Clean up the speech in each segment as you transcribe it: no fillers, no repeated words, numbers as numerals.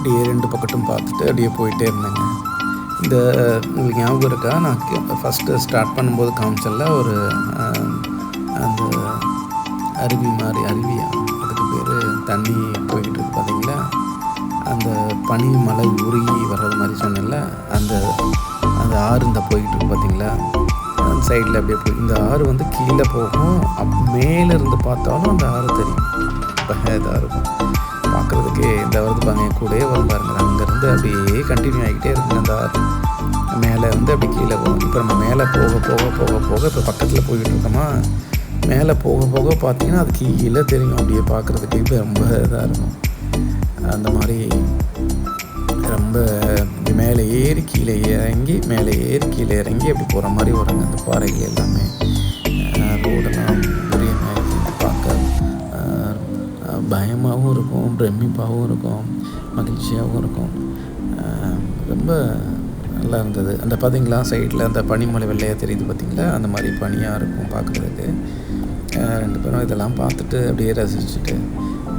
அப்படியே 2 பக்கட்டும் பார்த்துட்டு அப்படியே போயிட்டே இருந்தேங்க. இந்த உங்களுக்கு ஞாபகம் இருக்கா? நான் ஃபஸ்ட்டு ஸ்டார்ட் பண்ணும்போது காமிச்சேன்ல ஒரு அந்த அருவி மாரி அருவியா? அதுக்கு பேர் தண்ணி போய்கிட்டு இருக்கு பார்த்தீங்களா? அந்த பனி மலை உருகி வர்றது மாதிரி சொன்னேன்ல, அந்த அந்த ஆறு இந்த போய்கிட்டு இருக்கு பார்த்தீங்களா? அந்த சைடில் அப்படியே போய் இந்த ஆறு வந்து கீழே போகும். மேலேருந்து பார்த்தாலும் அந்த ஆறு தெரியும். இதாக இருக்கும் பார்க்குறதுக்கே. இந்த வருது பாருங்க, என் கூடயே வரும் பாருங்க. அங்கேருந்து அப்படியே கண்டினியூ ஆகிக்கிட்டே இருக்குங்க அந்த ஆறு. மேலே வந்து அப்படி கீழே போகும். இப்போ நம்ம மேலே போக போக போக போக இப்போ பக்கத்தில் போய்கிட்டு இருக்கோமா, மேலே போக போக பார்த்தீங்கன்னா அது கீழே தெரியும். அப்படியே பார்க்குறதுக்கு இப்போ ரொம்ப இதாக இருக்கும். அந்த மாதிரி ரொம்ப மேலே ஏறி கீழே இறங்கி மேலே ஏறி கீழே இறங்கி அப்படி போகிற மாதிரி வருங்க அந்த பாறைகள் எல்லாமே. ரோடெல்லாம் பெரிய பார்க்க பயமாகவும் இருக்கும், பிரமிப்பாகவும் இருக்கும், மகிழ்ச்சியாகவும் இருக்கும். ரொம்ப நல்லா இருந்தது. அந்த பார்த்தீங்களா சைடில் அந்த பனிமலை வெள்ளையாக தெரியுது பார்த்தீங்களா, அந்த மாதிரி பனியாக இருக்கும் பார்க்குறதுக்கு. 2 பேரும் இதெல்லாம் பார்த்துட்டு அப்படியே ரசிச்சுட்டு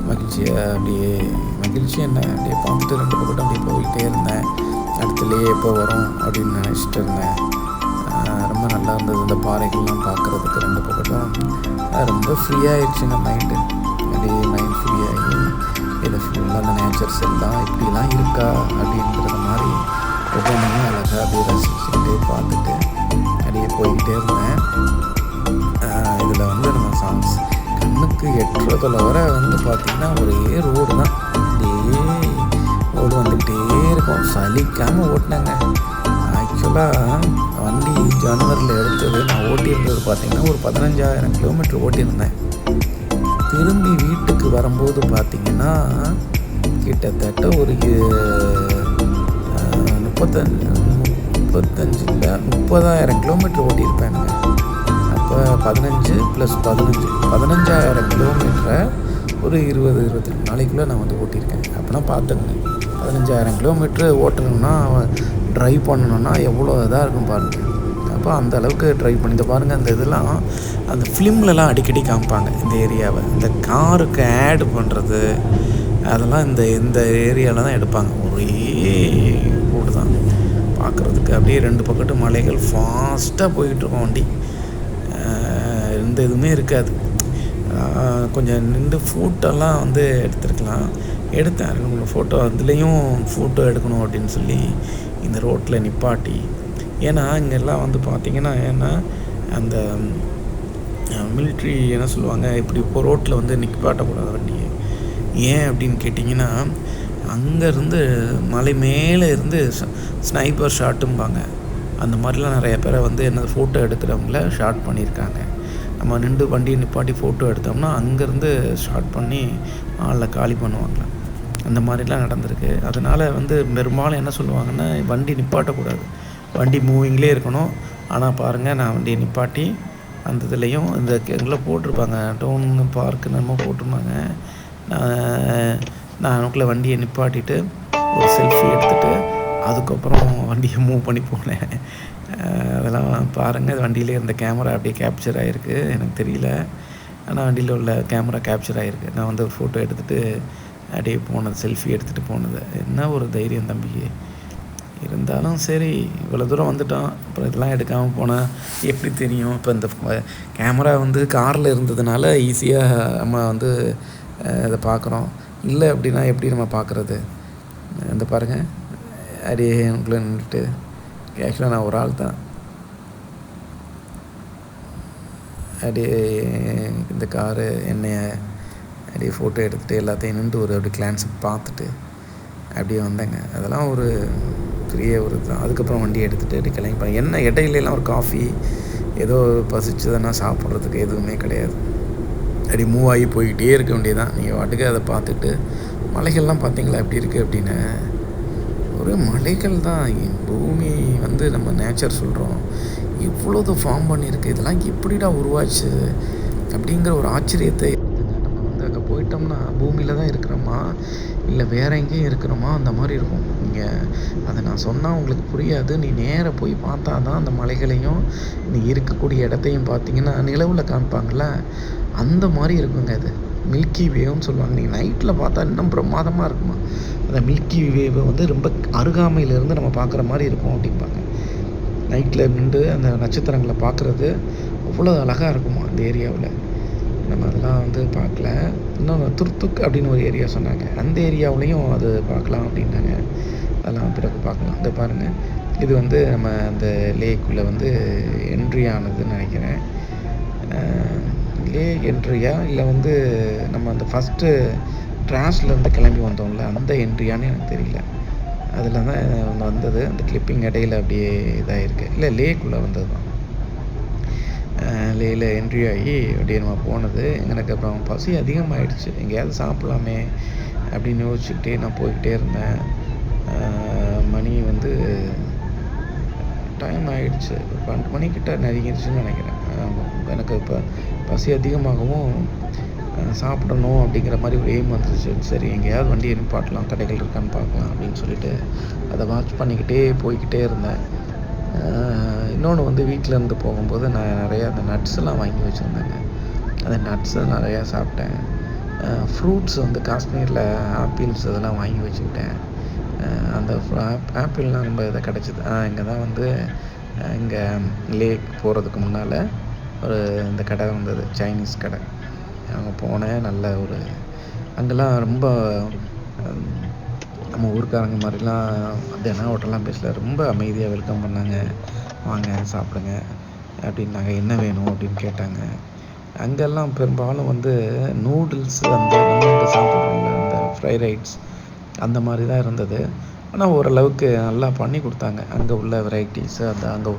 மகிழ்ச்சி என்ன அப்படியே பார்த்துட்டு 2 பக்கட்டும் அப்படியே போய்கிட்டே இருந்தேன். அடுத்துலேயே எப்போ வரும் அப்படின்னு நினச்சிட்டு இருந்தேன். ரொம்ப நல்லா இருந்தது இந்த பாறைகள்லாம் பார்க்குறதுக்கு 2 பக்கட்டும். ரொம்ப ஃப்ரீயாகிடுச்சுங்க மைண்டு. அப்படியே மைண்ட் ஃப்ரீயாகி இதில் ஃபுல்லாக அந்த நேச்சர்ஸ் எல்லாம் இப்படிலாம் இருக்கா அப்படின்றது மாதிரி ஒவ்வொன்றையும் அழகாக அப்படியே ரசிச்சுக்கிட்டே பார்த்துட்டு அப்படியே போய்கிட்டே இருந்தேன். இதில் வந்து நம்ம சாங்ஸ் கண்ணுக்கு எட்டுறதில் வர வந்து பார்த்திங்கன்னா ஒரே ரோடு தான். அப்படியே ரோடு வந்துக்கிட்டே இருக்கும். சலிக்காமல் ஓட்டினேங்க. ஆக்சுவலாக வண்டி ஜனவரியில் எடுத்தது நான் ஓட்டியிருந்தது பார்த்திங்கன்னா ஒரு 15,000 கிலோமீட்டர் ஓட்டியிருந்தேன். திரும்பி வீட்டுக்கு வரும்போது பார்த்திங்கன்னா கிட்டத்தட்ட ஒரு 30,000 கிலோமீட்டர் ஓட்டியிருப்பேனுங்க. அப்போ 15 + 15,000 கிலோமீட்டரை ஒரு 20-22 நாளைக்குள்ளே நான் வந்து ஓட்டியிருக்கேன். அப்போனா பார்த்துங்க, 15,000 கிலோமீட்ரு ஓட்டணும்னா ட்ரைவ் பண்ணணுன்னா எவ்வளோ இதாக இருக்கும் பாருங்கள். அப்போ அந்த அளவுக்கு ட்ரைவ் பண்ணி இந்த பாருங்கள். அந்த இதெல்லாம் அந்த ஃபிலிம்லலாம் அடிக்கடி காமிப்பாங்க இந்த ஏரியாவை. இந்த காருக்கு ஆடு பண்ணுறது அதெல்லாம் இந்த ஏரியாவில் தான் எடுப்பாங்க. ஒரே ரோடு தான் பார்க்குறதுக்கு. அப்படியே 2 பக்கத்து மலைகள் ஃபாஸ்ட்டாக போய்கிட்டுருக்கோம் வண்டி. எந்த இதுவுமே இருக்காது. கொஞ்சம் நின்று ஃபோட்டோலாம் வந்து எடுத்துருக்கலாம். எடுத்தேன் 2-3 ஃபோட்டோ. அதுலேயும் ஃபோட்டோ எடுக்கணும் அப்படின்னு சொல்லி இந்த ரோட்டில் நிப்பாட்டி. ஏன்னா இங்கெல்லாம் வந்து பார்த்திங்கன்னா அந்த மிலிட்ரி என்ன சொல்லுவாங்க, இப்படி இப்போ ரோட்டில் வந்து நிப்பாட்டக்கூடாது வண்டியை. ஏன் அப்படின்னு கேட்டிங்கன்னா, அங்கேருந்து மலை மேலே இருந்து ஸ்னைப்பர் ஷாட்டும்பாங்க. அந்த மாதிரிலாம் நிறைய பேரை வந்து என்ன ஃபோட்டோ எடுக்கிறவங்கள ஷாட் பண்ணியிருக்காங்க. நம்ம நின்று வண்டியை நிப்பாட்டி ஃபோட்டோ எடுத்தோம்னா அங்கேருந்து ஷாட் பண்ணி ஆளில் காலி பண்ணுவாங்க. அந்த மாதிரிலாம் நடந்திருக்கு. அதனால் வந்து பெரும்பாலும் என்ன சொல்லுவாங்கன்னா, வண்டி நிப்பாட்டக்கூடாது, வண்டி மூவிங்லேயே இருக்கணும். ஆனால் பாருங்கள், நான் வண்டியை நிப்பாட்டி அந்த இதுலேயும் இந்த எங்கெல்லாம் போட்டிருப்பாங்க, டவுன் பார்க்கு நம்ம போட்டிருப்பாங்க. நான் அதுக்குள்ளே வண்டியை நிப்பாட்டிட்டு ஒரு செல்ஃபி எடுத்துகிட்டு அதுக்கப்புறம் வண்டியை மூவ் பண்ணி போனேன். அதெல்லாம் பாருங்கள், வண்டியிலே இருந்த கேமரா அப்படியே கேப்சர் ஆகிருக்கு. எனக்கு தெரியல, ஆனால் வண்டியில் உள்ள கேமரா கேப்சர் ஆகிருக்கு. நான் வந்து ஒரு ஃபோட்டோ எடுத்துகிட்டு அப்படியே போனது, செல்ஃபி எடுத்துகிட்டு போனது. என்ன ஒரு தைரியம் தம்பிக்கு இருந்தாலும். சரி, இவ்வளோ தூரம் வந்துட்டோம், அப்புறம் இதெல்லாம் எடுக்காமல் போனால் எப்படி தெரியும்? இப்போ இந்த கேமரா வந்து காரில் இருந்ததுனால ஈஸியாக நம்ம வந்து இதை பார்க்குறோம். இல்லை அப்படின்னா எப்படி நம்ம பார்க்குறது? இந்த பாருங்கள், அப்படியே எனக்குள்ளே நின்றுட்டு. ஆக்சுவலாக நான் ஒரு ஆள் தான். அப்படியே இந்த காரு என்னைய அப்படியே ஃபோட்டோ எடுத்துகிட்டு எல்லாத்தையும் நின்று ஒரு அப்படி கிளான்ஸ் பார்த்துட்டு அப்படியே வந்தேங்க. அதெல்லாம் ஒரு பெரிய ஒரு தான். அதுக்கப்புறம் வண்டியை எடுத்துகிட்டு அப்படி கிளம்பி என்ன இடையிலலாம் ஒரு காஃபி ஏதோ பசிச்சதுன்னா சாப்பிட்றதுக்கு எதுவுமே கிடையாது. அப்படி மூவ் ஆகி போய்கிட்டே இருக்க வேண்டியதான். நீங்கள் வாட்டுக்கு அதை பார்த்துட்டு. மலைகள்லாம் பார்த்தீங்களா எப்படி இருக்குது அப்படின்னு? ஒரு மலைகள் தான். பூமி வந்து நம்ம நேச்சர் சொல்கிறோம், இவ்வளோது ஃபார்ம் பண்ணியிருக்கு. இதெல்லாம் எப்படிடா உருவாச்சு அப்படிங்கிற ஒரு ஆச்சரியத்தை நம்ம வந்து அங்கே போயிட்டோம்னா பூமியில் தான் இருக்கிறோமா இல்லை வேறு எங்கேயும் இருக்கிறோமா அந்த மாதிரி இருக்கும். இங்கே அதை நான் சொன்னால் உங்களுக்கு புரியாது. நீ நேராக போய் பார்த்தா தான் அந்த மலைகளையும் நீ இருக்கக்கூடிய இடத்தையும் பார்த்தீங்கன்னா நிலவில் காமிப்பாங்கள்ல, அந்த மாதிரி இருக்குங்க அது. மில்கி வேவ்னு சொல்லுவாங்க. நீங்கள் நைட்டில் பார்த்தா இன்னும் பிரமாதமாக இருக்குமா. அந்த மில்கி வேவை வந்து ரொம்ப அருகாமையிலேருந்து நம்ம பார்க்குற மாதிரி இருக்கும் அப்படிம்பாங்க. நைட்டில் நின்று அந்த நட்சத்திரங்களை பார்க்குறது அவ்வளோ அழகாக இருக்குமா அந்த ஏரியாவில். நம்ம அதெல்லாம் வந்து பார்க்கல. இன்னொன்று துர்துக் அப்படின்னு ஒரு ஏரியா சொன்னாங்க. அந்த ஏரியாவிலையும் அது பார்க்கலாம் அப்படின்னாங்க. அதெல்லாம் பிறகு பார்க்கலாம். இதை பாருங்கள், இது வந்து நம்ம அந்த லேக்குள்ளே வந்து என்ட்ரி ஆனதுன்னு நினைக்கிறேன். லே என்ட்ரியா இல்லை வந்து நம்ம அந்த ஃபஸ்ட்டு ட்ராஷ்லேருந்து கிளம்பி வந்தோம்ல அந்த என்ட்ரியான்னு எனக்கு தெரியல. அதில் தான் வந்தது. அந்த கிளிப்பிங் இடையில அப்படியே இதாகிருக்கு. இல்லை லேக்குள்ளே வந்தது தான். லேயில் என்ட்ரி ஆகி அப்படியே நம்ம போனது. எனக்கு அப்புறம் பசி அதிகமாகிடுச்சு. எங்கேயாவது சாப்பிட்லாமே அப்படின்னு யோசிச்சுக்கிட்டே நான் போய்கிட்டே இருந்தேன். மணி வந்து டைம் ஆகிடுச்சு. 12 மணிக்கிட்ட நெருங்கிடுச்சுன்னு நினைக்கிறேன். எனக்கு இப்போ பசி அதிகமாகவும் சாப்பிடணும் அப்படிங்கிற மாதிரி ஒரு எய்ம் வந்துச்சு. சரி எங்கேயாவது வண்டியை நிப்பாட்டலாம், கடைகள் இருக்கான்னு பார்க்கலாம் அப்படின்னு சொல்லிட்டு அதை வாட்ச் பண்ணிக்கிட்டே போய்கிட்டே இருந்தேன். இன்னொன்று வந்து வீட்டிலேருந்து போகும்போது நான் நிறையா அந்த நட்ஸ்லாம் வாங்கி வச்சுருந்தேங்க. அந்த நட்ஸை நிறையா சாப்பிட்டேன். ஃப்ரூட்ஸ் வந்து காஷ்மீரில் ஆப்பிள்ஸ் இதெல்லாம் வாங்கி வச்சுக்கிட்டேன். அந்த ஆப்பிள்லாம் ரொம்ப இதை கிடச்சிது. இங்கே தான் வந்து இங்கே லேக் போகிறதுக்கு முன்னால் ஒரு இந்த கடை வந்தது, சைனீஸ் கடை. அங்கே போனேன். நல்ல ஒரு அங்கெல்லாம் ரொம்ப நம்ம ஊருக்காரங்க மாதிரிலாம் தினம் ஹோட்டல்லாம் பேசல. ரொம்ப அமைதியாக வெல்கம் பண்ணாங்க. வாங்க சாப்பிடுங்க அப்படின்னாங்க. என்ன வேணும் அப்படின்னு கேட்டாங்க. அங்கெல்லாம் பெரும்பாலும் வந்து நூடுல்ஸ் அந்த நம்ம இங்கே சாப்பிட்றோம்ல அந்த ஃப்ரை ரைட்ஸ் அந்த மாதிரி தான் இருந்தது. ஆனால் ஓரளவுக்கு நல்லா பண்ணி கொடுத்தாங்க. அங்கே உள்ள வெரைட்டிஸு அந்த அங்கே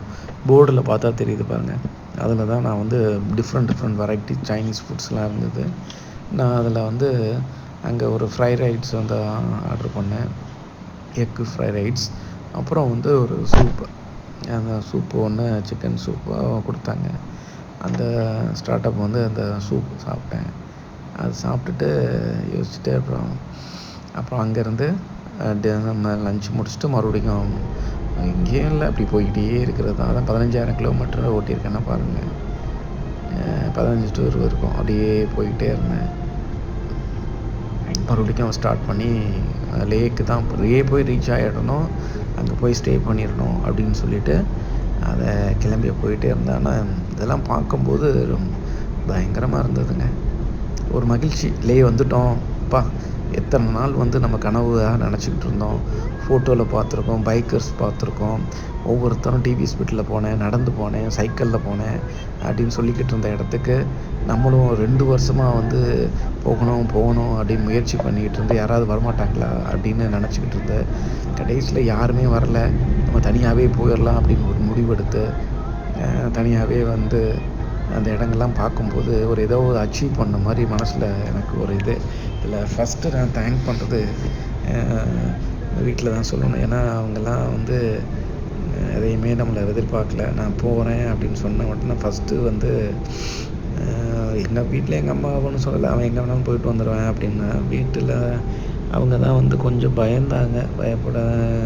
போர்டில் பார்த்தா தெரியுது பாருங்கள். அதில் தான் நான் வந்து டிஃப்ரெண்ட் வெரைட்டி சைனீஸ் ஃபுட்ஸ்லாம் இருந்தது. நான் அதில் வந்து அங்கே ஒரு ஃப்ரை ரைட்ஸ் வந்து ஆர்டர் பண்ணேன். Egg fried rice. அப்புறம் வந்து ஒரு சூப்பு, அந்த சூப்பு ஒன்று சிக்கன் சூப்பு கொடுத்தாங்க. அந்த ஸ்டார்டப் வந்து அந்த சூப் சாப்பிட்டேன். அது சாப்பிட்டுட்டு யோசிச்சுட்டு அப்புறம் அங்கேருந்து நம்ம லஞ்ச் முடிச்சுட்டு மறுபடியும் இங்கேயும் இல்லை அப்படி போய்கிட்டே இருக்கிறது தான். அதான் 15,000 கிலோமீட்டர் ஓட்டியிருக்கேன்னா பாருங்கள். 15 to 20 இருக்கும். அப்படியே போய்கிட்டே இருந்தேன். மறுபடியும் ஸ்டார்ட் பண்ணி லேக்கு தான் போய் ரீச் ஆகிடணும், அங்கே போய் ஸ்டே பண்ணிடணும் அப்படின்னு சொல்லிவிட்டு அதை கிளம்பி போயிட்டே இருந்தேன். ஆனால் இதெல்லாம் பார்க்கும்போது பயங்கரமாக இருந்ததுங்க. ஒரு மகிழ்ச்சி. லே வந்துட்டோம் அப்பா. எத்தனை நாள் வந்து நம்ம கனவாக நினச்சிக்கிட்டு இருந்தோம். ஃபோட்டோவில் பார்த்துருக்கோம், பைக்கர்ஸ் பார்த்துருக்கோம். ஒவ்வொருத்தரும் டிவி ஸ்பீட்டில் போனேன், நடந்து போனேன், சைக்கிளில் போனேன் அப்படின்னு சொல்லிக்கிட்டு இருந்த இடத்துக்கு நம்மளும் 2 வருஷமாக வந்து போகணும் அப்படின்னு முயற்சி பண்ணிக்கிட்டு இருந்து யாராவது வரமாட்டாங்களா அப்படின்னு நினச்சிக்கிட்டு இருந்தேன். கடைசியில் யாருமே வரல. நம்ம தனியாகவே போயிடலாம் அப்படின்னு ஒரு முடிவெடுத்து தனியாகவே வந்து அந்த இடங்கள்லாம் பார்க்கும்போது ஒரு ஏதோ ஒரு அச்சீவ் பண்ண மாதிரி மனசில் எனக்கு ஒரு இது. இதில் ஃபஸ்ட்டு நான் தேங்க் பண்ணுறது வீட்டில் தான் சொல்லணும். ஏன்னா அவங்கெல்லாம் வந்து எதையுமே நம்மளை எதிர்பார்க்கல. நான் போகிறேன் அப்படின்னு சொன்ன உடனே ஃபஸ்ட்டு வந்து எங்கள் வீட்டில் எங்கள் அம்மா ஒன்றும் சொல்லலை, அவன் எங்கே வேணாலும் போயிட்டு வந்துடுவேன் அப்படின்னா. வீட்டில் அவங்க தான் வந்து கொஞ்சம் பயந்தாங்க. பயப்பட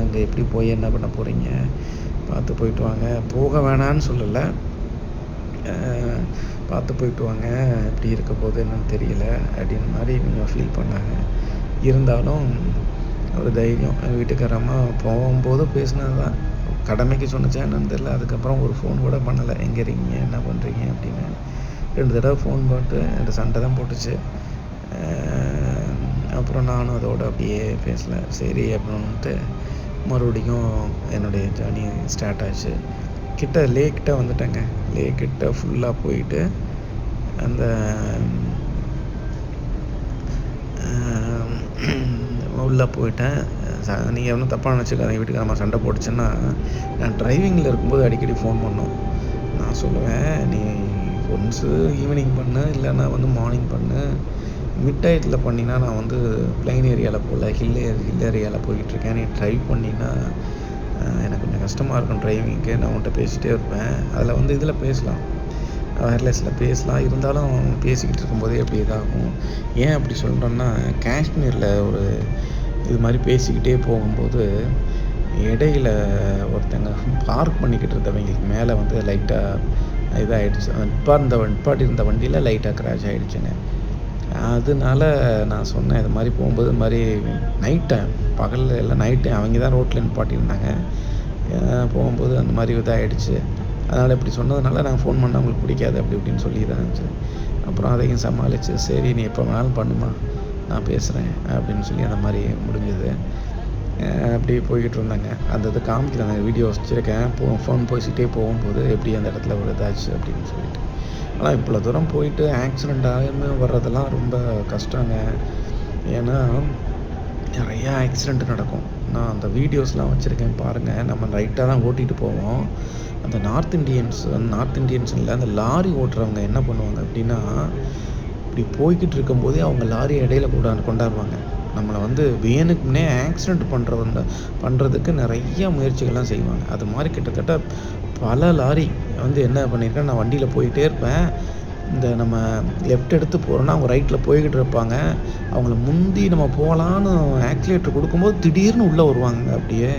அங்கே எப்படி போய் என்ன பண்ண போகிறீங்க, பார்த்து போயிட்டு வாங்க, போக வேணான்னு சொல்லலை, பார்த்து போயிட்டு வாங்க, எப்படி இருக்க போது என்னன்னு தெரியல அப்படின்னு மாதிரி கொஞ்சம் ஃபீல் பண்ணாங்க. இருந்தாலும் ஒரு தைரியம். எங்கள் வீட்டுக்காரம்மா போகும்போது பேசினது தான், கடமைக்கு சொன்னச்சா என்னன்னு தெரியல. அதுக்கப்புறம் ஒரு ஃபோன் கூட பண்ணலை, எங்கே இருக்கீங்க என்ன பண்ணுறீங்க அப்படின்னு. 2 தடவை ஃபோன் போட்டு 2 சண்டை தான் போட்டுச்சு. அப்புறம் நானும் அதோடு அப்படியே பேசலை. சரி அப்படின்ட்டு மறுபடியும் என்னுடைய ஜேர்னி ஸ்டார்ட் ஆச்சு. லேக்கிட்ட வந்துட்டேங்க. லேக்கிட்ட ஃபுல்லாக போயிட்டு அந்த உள்ளே போயிட்டேன். நீங்கள் ஒன்றும் தப்பாக நினச்சிக்காதீங்க, வீட்டுக்கு நம்ம சண்டை போட்டுச்சுன்னா நான் டிரைவிங்கில் இருக்கும்போது அடிக்கடி ஃபோன் பண்ணோம். நான் சொல்லுவேன், நீ ஒன்ஸு ஈவினிங் பண்ணு, இல்லைன்னா வந்து மார்னிங் பண்ணு. மிட் டயத்தில் பண்ணினா நான் வந்து பிளைன் ஏரியாவில் போகல, ஹில் ஏரியாவில் போய்கிட்டுருக்கேன். நீ ட்ரைவ் பண்ணினா எனக்கு கொஞ்சம் கஷ்டமாக இருக்கும் டிரைவிங்க்கு. நான் உன்கிட்ட பேசிகிட்டே இருப்பேன். அதில் வந்து இதில் பேசலாம், வயர்லெஸில் பேசலாம். இருந்தாலும் பேசிக்கிட்டு இருக்கும்போதே அப்படி இதாகும். ஏன் அப்படி சொல்கிறேன்னா, காஷ்மீரில் ஒரு இது மாதிரி பேசிக்கிட்டே போகும்போது இடையில் ஒருத்தங்க பார்க் பண்ணிக்கிட்டு இருந்தவங்களுக்கு மேலே வந்து லைட்டாக இதாகிடுச்சு. நிப்பாட்டி இருந்த வண்டியில் லைட்டாக கிராஷ் ஆகிடுச்சுங்க. அதனால நான் சொன்னேன், இது மாதிரி போகும்போது இது மாதிரி நைட் டைம், பகலில் எல்லாம் நைட் டைம் அவங்க தான் ரோட்டில் நிப்பாட்டியிருந்தாங்க. போகும்போது அந்த மாதிரி இதாகிடுச்சு. அதனால் இப்படி சொன்னதுனால நான் ஃபோன் பண்ணால் அவங்களுக்கு பிடிக்காது அப்படி இப்படின்னு சொல்லி தான் இருந்துச்சு. அப்புறம் அதையும் சமாளித்து, சரி நீ எப்போ வேணாலும் பண்ணுமா, நான் பேசுகிறேன் அப்படின்னு சொல்லி அந்த மாதிரி முடிஞ்சது. அப்படி போய்கிட்டு இருந்தாங்க. அந்த இது காமிக்கிறேன், அந்த வீடியோ வச்சுருக்கேன். ஃபோன் பேசிகிட்டே போகும்போது எப்படி அந்த இடத்துல ஒரு இதாச்சு அப்படின்னு சொல்லிட்டு. ஆனால் இவ்வளோ தூரம் போயிட்டு ஆக்சிடெண்ட் ஆகாமல் வர்றதெல்லாம் ரொம்ப கஷ்டங்க. ஏன்னா நிறையா ஆக்சிடெண்ட் நடக்கும். நான் அந்த வீடியோஸ்லாம் வச்சுருக்கேன் பாருங்கள். நம்ம ரைட்டாக தான் ஓட்டிகிட்டு போவோம். அந்த நார்த் இண்டியன்ஸ் இல்லை, அந்த லாரி ஓட்டுறவங்க என்ன பண்ணுவாங்க அப்படின்னா, இப்படி போய்கிட்டு இருக்கும்போதே அவங்க லாரி இடையில கொண்டாடுவாங்க. நம்மளை வந்து வேணுக்குன்னே ஆக்சிடெண்ட் பண்ணுறதுக்கு நிறைய முயற்சிகள்லாம் செய்வாங்க. அது மாதிரி கிட்டத்தட்ட பல லாரி வந்து என்ன பண்ணியிருக்கேன், நான் வண்டியில் போயிட்டே இருப்பேன். இந்த நம்ம லெஃப்ட் எடுத்து போகிறோன்னா அவங்க ரைட்டில் போய்கிட்டு இருப்பாங்க. அவங்கள முந்தி நம்ம போகலான்னு ஆக்சிலேட்டர் கொடுக்கும்போது திடீர்னு உள்ளே வருவாங்க அப்படியே.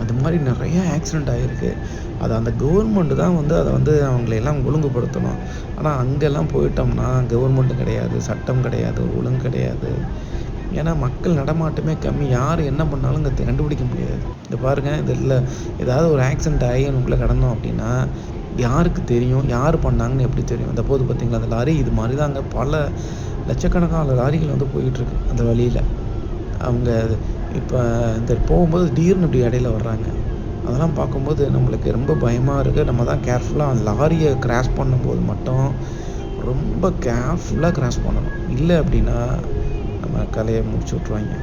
அது மாதிரி நிறைய ஆக்சிடெண்ட் ஆகிருக்கு. அது அந்த கவர்மெண்ட்டு தான் வந்து அதை வந்து அவங்களையெல்லாம் ஒழுங்குபடுத்தணும். ஆனால் அங்கெல்லாம் போயிட்டோம்னா கவர்மெண்ட்டும் கிடையாது, சட்டம் கிடையாது, ஒழுங்கு கிடையாது. ஏன்னா மக்கள் நடமாட்டமே கம்மி. யார் என்ன பண்ணாலும் இங்கே கண்டுபிடிக்க முடியாது. இந்த பாருங்கள், இதில் ஏதாவது ஒரு ஆக்சிடெண்ட் ஆகி உள்ளே கடந்தோம் அப்படின்னா யாருக்கு தெரியும், யார் பண்ணாங்கன்னு எப்படி தெரியும்? அந்த போது பார்த்திங்களா அந்த லாரி, இது மாதிரி தாங்க பல லட்சக்கணக்கான லாரிகள் வந்து போயிட்டுருக்கு அந்த வழியில். அவங்க இப்போ இந்த போகும்போது திடீர்னு இப்படி இடையில வர்றாங்க. அதெல்லாம் பார்க்கும்போது நம்மளுக்கு ரொம்ப பயமாக இருக்குது. நம்ம தான் கேர்ஃபுல்லாக அந்த லாரியை கிராஸ் பண்ணும்போது மட்டும் ரொம்ப கேர்ஃபுல்லாக கிராஸ் பண்ணணும். இல்லை அப்படின்னா நம்ம கலையை முடிச்சு விட்ருவாங்க.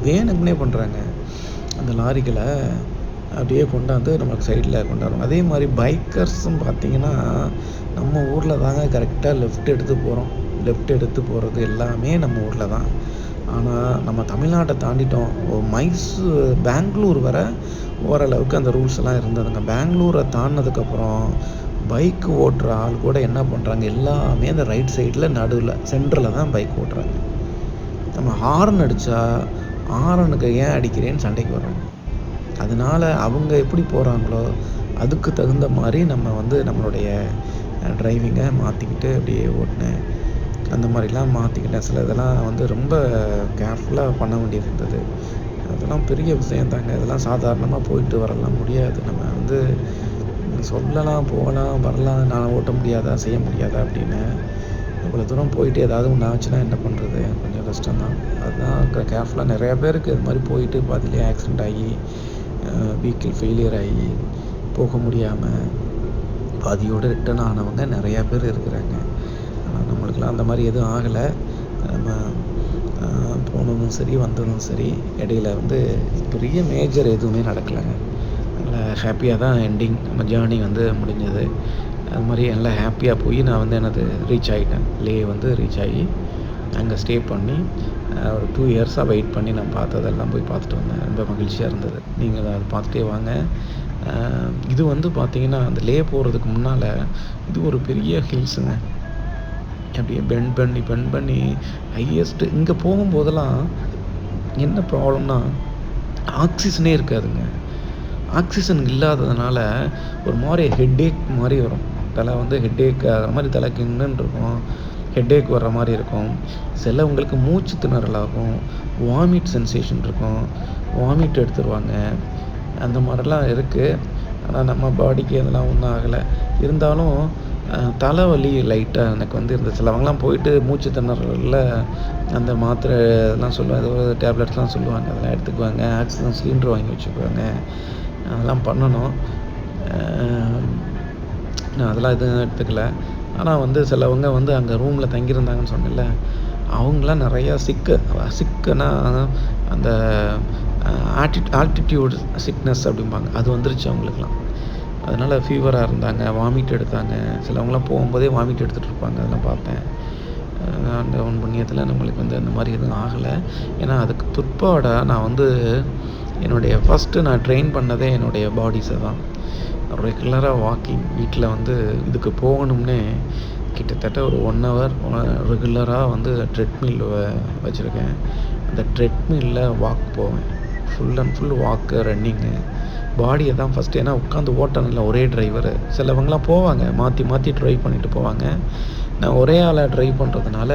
வேணும்னே பண்ணுறாங்க. அந்த லாரிகளை அப்படியே கொண்டாந்து நம்மளுக்கு சைடில் கொண்டாடுறோம். அதே மாதிரி பைக்கர்ஸும் பார்த்திங்கன்னா நம்ம ஊரில் தாங்க கரெக்டாக லெஃப்ட் எடுத்து போகிறது எல்லாமே நம்ம ஊரில் தான். ஆனால் நம்ம தமிழ்நாட்டை தாண்டிட்டோம். பெங்களூர் வர ஓரளவுக்கு அந்த ரூல்ஸ் எல்லாம் இருந்ததுங்க. பெங்களூரை தாண்டினதுக்கப்புறம் பைக் ஓட்டுற ஆள் கூட என்ன பண்ணுறாங்க, எல்லாமே அந்த ரைட் சைடில் நடுவில் சென்டரில் தான் பைக் ஓட்டுறாங்க. நம்ம ஹார்ன் அடித்தா ஹாரனுக்கு ஏன் அடிக்கிறேன்னு சண்டைக்கு வர்றாங்க. அதனால் அவங்க எப்படி போகிறாங்களோ அதுக்கு தகுந்த மாதிரி நம்ம வந்து நம்மளுடைய டிரைவிங்கை மாற்றிக்கிட்டு அப்படியே ஓட்டினேன். அந்த மாதிரிலாம் மாற்றிக்கிட்டேன். சில இதெல்லாம் வந்து ரொம்ப கேர்ஃபுல்லாக பண்ண வேண்டியது இருந்தது. அதெல்லாம் பெரிய விஷயந்தாங்க. இதெல்லாம் சாதாரணமாக போயிட்டு வரலாம் முடியாது. நம்ம வந்து சொல்லலாம், போகலாம், வரலாம், நான் ஓட்ட முடியாதா, செய்ய முடியாதா அப்படின்னு. இவ்வளோ தூரம் போயிட்டு ஏதாவது ஒன்று ஆச்சுன்னா என்ன பண்ணுறது, கொஞ்சம் கஷ்டம்தான். அதுதான் கேர்ஃபுல்லாக நிறையா பேருக்கு இது மாதிரி போயிட்டு பாதியிலே ஆக்சிடெண்ட் ஆகி வெஹிக்கிள் ஃபெயிலியர் ஆகி போக முடியாமல் பாதியோடு ரிட்டர்ன் ஆனவங்க நிறையா பேர் இருக்கிறாங்க. ஆனால் நம்மளுக்கெல்லாம் அந்த மாதிரி எதுவும் ஆகலை. நம்ம போனதும் சரி வந்ததும் சரி இடையில வந்து பெரிய மேஜர் எதுவுமே நடக்கலைங்க. நல்லா ஹாப்பியாக தான் எண்டிங் நம்ம ஜேர்னி வந்து முடிஞ்சது. அது மாதிரி நல்லா ஹாப்பியாக போய் நான் வந்து என்னது ரீச் ஆகிட்டேன். லே வந்து ரீச் ஆகி அங்கே ஸ்டே பண்ணி ஒரு 2 இயர்ஸாக வெயிட் பண்ணி நான் பார்த்ததெல்லாம் போய் பார்த்துட்டு வந்தேன். ரொம்ப மகிழ்ச்சியாக இருந்தது. நீங்கள் அதை பார்த்துட்டே வாங்க. இது வந்து பார்த்திங்கன்னா அந்த லே போகிறதுக்கு முன்னால் இது ஒரு பெரிய ஹில்ஸுங்க. அப்படியே பெண்ட் பண்ணி ஹையஸ்ட்டு. இங்கே போகும்போதெல்லாம் என்ன ப்ராப்ளம்னா ஆக்சிஜனே இருக்காதுங்க. ஆக்சிஜன் இல்லாததுனால ஒரு மாதிரி ஹெட்டேக் மாதிரி வரும். தலை வந்து ஹெட்டேக் ஆகிற மாதிரி தலை கிங்குன்னு இருக்கும். ஹெட்டேக் வர்ற மாதிரி இருக்கும். சிலவங்களுக்கு மூச்சு திணறல் ஆகும். வாமிட் சென்சேஷன் இருக்கும். வாமிட் எடுத்துருவாங்க. அந்த மாதிரிலாம் இருக்குது. ஆனால் நம்ம பாடிக்கு அதெல்லாம் ஒன்றும் ஆகலை. இருந்தாலும் தலைவலி லைட்டாக எனக்கு வந்து இருந்துச்சு. சிலவங்கலாம் போயிட்டு மூச்சு திணறலில் அந்த மாத்திரை இதெல்லாம் சொல்லுவாங்க, ஏதோ டேப்லெட்ஸ்லாம் சொல்லுவாங்க, அதெல்லாம் எடுத்துக்குவாங்க. ஆக்சிஜன் சிலிண்டர் வாங்கி வச்சுக்குவாங்க. அதெல்லாம் பண்ணணும். நான் அதெல்லாம் எதுவும் எடுத்துக்கல. ஆனால் வந்து சிலவங்க வந்து அங்கே ரூமில் தங்கியிருந்தாங்கன்னு சொன்னேன்ல, அவங்களாம் நிறையா சிக்குன்னா அந்த ஆல்டிடியூட் சிக்னஸ் அப்படிம்பாங்க, அது வந்துருச்சு அவங்களுக்குலாம். அதனால் ஃபீவராக இருந்தாங்க, வாமிட் எடுத்தாங்க. சிலவங்களாம் போகும்போதே வாமிட் எடுத்துகிட்டு இருப்பாங்க. அதெல்லாம் பார்த்தேன். அந்த ஒன் புண்ணியத்தில் நம்மளுக்கு வந்து அந்த மாதிரி எதுவும் ஆகலை. ஏன்னா அதுக்கு பிற்பாடாக நான் வந்து என்னுடைய ஃபஸ்ட்டு நான் ட்ரெயின் பண்ணதே என்னுடைய பாடிஸை தான். ரெகுலராக வாக்கிங் வீட்டில் வந்து இதுக்கு போகணும்னே கிட்டத்தட்ட ஒரு 1 ஹவர் ரெகுலராக வந்து ட்ரெட்மில் வச்சுருக்கேன். அந்த ட்ரெட்மில்லில் வாக் போவேன். ஃபுல் அண்ட் ஃபுல் வாக்கு, ரன்னிங்கு. பாடியை தான் ஃபஸ்ட்டு. ஏன்னா உட்காந்து ஓட்டணும்ல ஒரே டிரைவரு. சிலவங்களாம் போவாங்க மாற்றி மாற்றி ட்ரைவ் பண்ணிட்டு போவாங்க. நான் ஒரே ஆளாக ட்ரைவ் பண்ணுறதுனால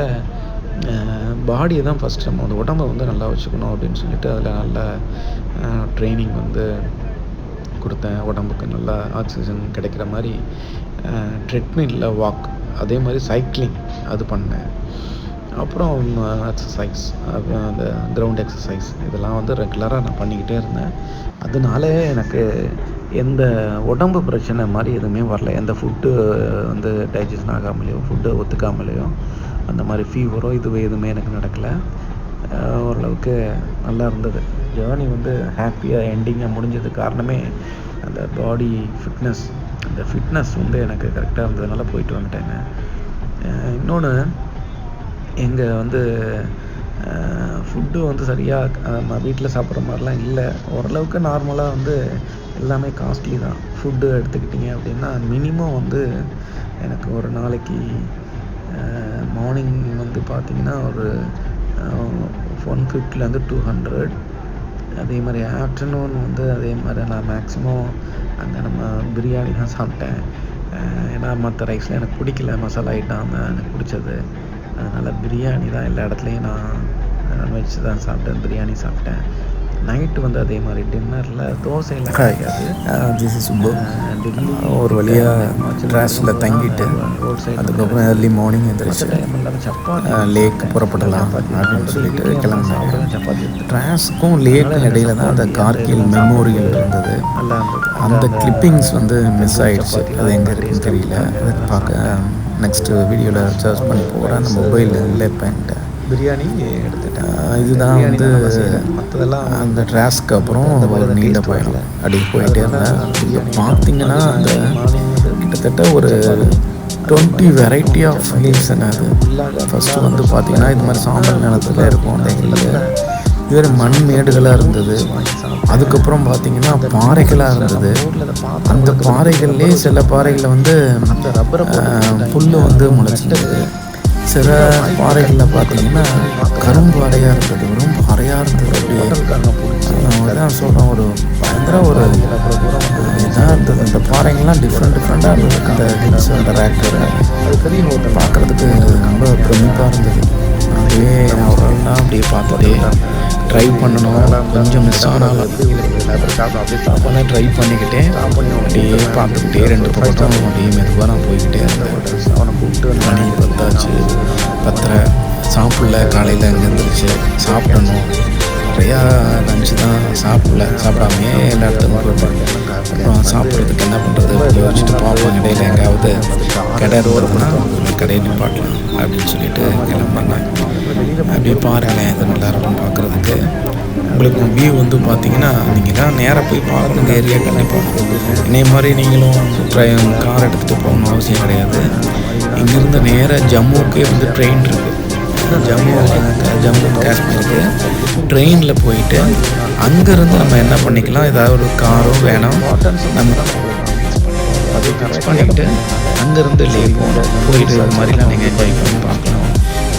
பாடியை தான் ஃபஸ்ட்டு நம்ம வந்து உடம்பை வந்து நல்லா வச்சுக்கணும் அப்படின்னு சொல்லிட்டு அதில் நல்லா ட்ரைனிங் வந்து கொடுத்தேன். உடம்புக்கு நல்லா ஆக்சிஜன் கிடைக்கிற மாதிரி ட்ரெட்மில்ல வாக், அதே மாதிரி சைக்கிளிங் அது பண்ணேன். அப்புறம் எக்ஸசைஸ், அந்த கிரவுண்ட் எக்ஸசைஸ் இதெல்லாம் வந்து ரெகுலராக நான் பண்ணிக்கிட்டே இருந்தேன். அதனால எனக்கு எந்த உடம்பு பிரச்சனை மாதிரி எதுவுமே வரல. எந்த ஃபுட்டு வந்து டைஜஷன் ஆகாமலேயோ ஃபுட்டு ஒத்துக்காமலேயோ அந்த மாதிரி ஃபீவரோ எதுவுமே எனக்கு நடக்கலை. ஓரளவுக்கு நல்லா இருந்தது. ஜேர்னி வந்து ஹாப்பியாக எண்டிங்காக முடிஞ்சது காரணமே அந்த பாடி ஃபிட்னஸ். அந்த ஃபிட்னஸ் வந்து எனக்கு கரெக்டாக இருந்ததுனால போயிட்டு வந்துட்டேங்க. இன்னொன்று, எங்கே வந்து ஃபுட்டு வந்து சரியாக நம்ம வீட்டில் சாப்பிட்ற மாதிரிலாம் இல்லை. ஓரளவுக்கு நார்மலாக வந்து எல்லாமே காஸ்ட்லி தான். ஃபுட்டு எடுத்துக்கிட்டிங்க அப்படின்னா மினிமம் வந்து எனக்கு ஒரு நாளைக்கு மார்னிங் வந்து பார்த்திங்கன்னா ஒரு 150 200. அதே மாதிரி ஆஃப்டர்நூன் வந்து அதே மாதிரி நான் மேக்ஸிமம் அங்கே நம்ம பிரியாணி தான் சாப்பிட்டேன். ஏன்னா மற்ற ரைஸ்லாம் எனக்கு பிடிக்கல, மசாலா ஐட்டம் எனக்கு பிடிச்சது. அதனால் பிரியாணி தான் எல்லா இடத்துலையும் நான் நான்வெஜ் தான் சாப்பிட்டேன், பிரியாணி சாப்பிட்டேன். நைட்டு வந்து அதே மாதிரி டின்னரில் தோசையெல்லாம் கிடைக்காது. ஒரு வழியாக ட்ராஸில் தங்கிட்டு அதுக்கப்புறம் ஏர்லி மார்னிங் எழுந்திரிச்சு லேக் புறப்படலாம் அப்படின்னு சொல்லிட்டு கிளம்பினேன். ட்ராஸுக்கும் லேக்கும் இடையில தான் அந்த கார்கில் மெமோரியல் இருந்தது. அந்த கிளிப்பிங்ஸ் வந்து மிஸ் ஆகிடுச்சு. அது எங்கே இருக்குன்னு தெரியல. அதுக்கு பார்க்க நெக்ஸ்ட்டு வீடியோவில் சர்ச் பண்ணி போகிறேன். அந்த மொபைல் இல்லை இப்போ என்கிட்ட. பிரியாணி எடுத்துட்டேன். இதுதான் வந்து மற்றதெல்லாம் அந்த ட்ராஸ்க்கு அப்புறம் ஒரு நீண்ட பயணம் அப்படி போயிட்டே இருந்தேன். இப்போ பார்த்தீங்கன்னா அந்த கிட்டத்தட்ட ஒரு 20 வெரைட்டி ஆஃப் ஹில்ஸ். அது ஃபஸ்ட்டு வந்து பார்த்திங்கன்னா இது மாதிரி சாம்பல் நிலத்தில் இருக்கும் அந்த ஹில்லில். இது மண் மேடுகளாக இருந்தது. அதுக்கப்புறம் பார்த்திங்கன்னா பாறைகளாக இருந்தது. அந்த பாறைகள்லேயே சில பாறைகளில் வந்து புல் வந்து முளைச்சிருந்தது. சில பாறைகளில் பார்த்தீங்கன்னா கரும்பாறையாக இருந்தது, வெறும் பாறையாக இருந்தது. அப்படியே தான் சொல்கிறேன், ஒரு பயங்கர ஒரு இதாக இருந்தது. அந்த பாறைங்கள்லாம் டிஃப்ரெண்ட்டாக இருந்தது. அந்த ஹில்ஸ், அந்த ரேக்கர் பார்க்குறதுக்கு ரொம்ப பிரமிப்பாக இருந்தது. அப்படியே அவரெல்லாம் அப்படியே பார்த்துட்டே ட்ரைவ் பண்ணணும். கொஞ்சம் மிஸ் ஆனாலும் அப்படியே ட்ரைவ் பண்ணிக்கிட்டே அப்படியே பார்த்துக்கிட்டே 2 பக்கம் அப்படியே மெதுவாக நான் போய்கிட்டே இருந்தேன். மணி 10 ஆச்சு, 10:30. சாப்பிடல. காலையில் அங்கே இருந்துருச்சு, சாப்பிடணும். நிறையா லஞ்சு தான் சாப்பிடாமையே எல்லா இடத்துக்கும் போய்ட்டு அப்புறம் சாப்பிட்றதுக்கு என்ன பண்ணுறது அப்படி யோசிச்சுட்டு பார்ப்போம். இடையில எங்காவது கடை இருந்ததுன்னா கடையை நிப்பாட்டலாம் அப்படின்னு சொல்லிட்டு கிளம்புனாங்க. அப்படியே பாருங்களேன், இது நல்லாயிருக்கும் பார்க்குறதுக்கு. உங்களுக்கு வியூ வந்து பார்த்தீங்கன்னா நீங்கள் தான் நேராக போய் பார்க்கணும் இந்த ஏரியா. கண்டிப்பாக இதே மாதிரி நீங்களும் கார் எடுத்துகிட்டு போகணும் அவசியம் கிடையாது. இங்கேருந்து நேராக ஜம்முக்கே வந்து ட்ரெயின் இருக்குது. ஜம்மு காஷ்மீருக்கு ட்ரெயினில் போயிட்டு அங்கேருந்து நம்ம என்ன பண்ணிக்கலாம், ஏதாவது ஒரு காரோ வேனோ நம்ம அதை ஃபிக்ஸ் பண்ணிக்கிட்டு அங்கேருந்து லே போயிட்டு இது மாதிரிலாம் நீங்கள் என்ஜாய் பண்ணி பார்க்கலாம்.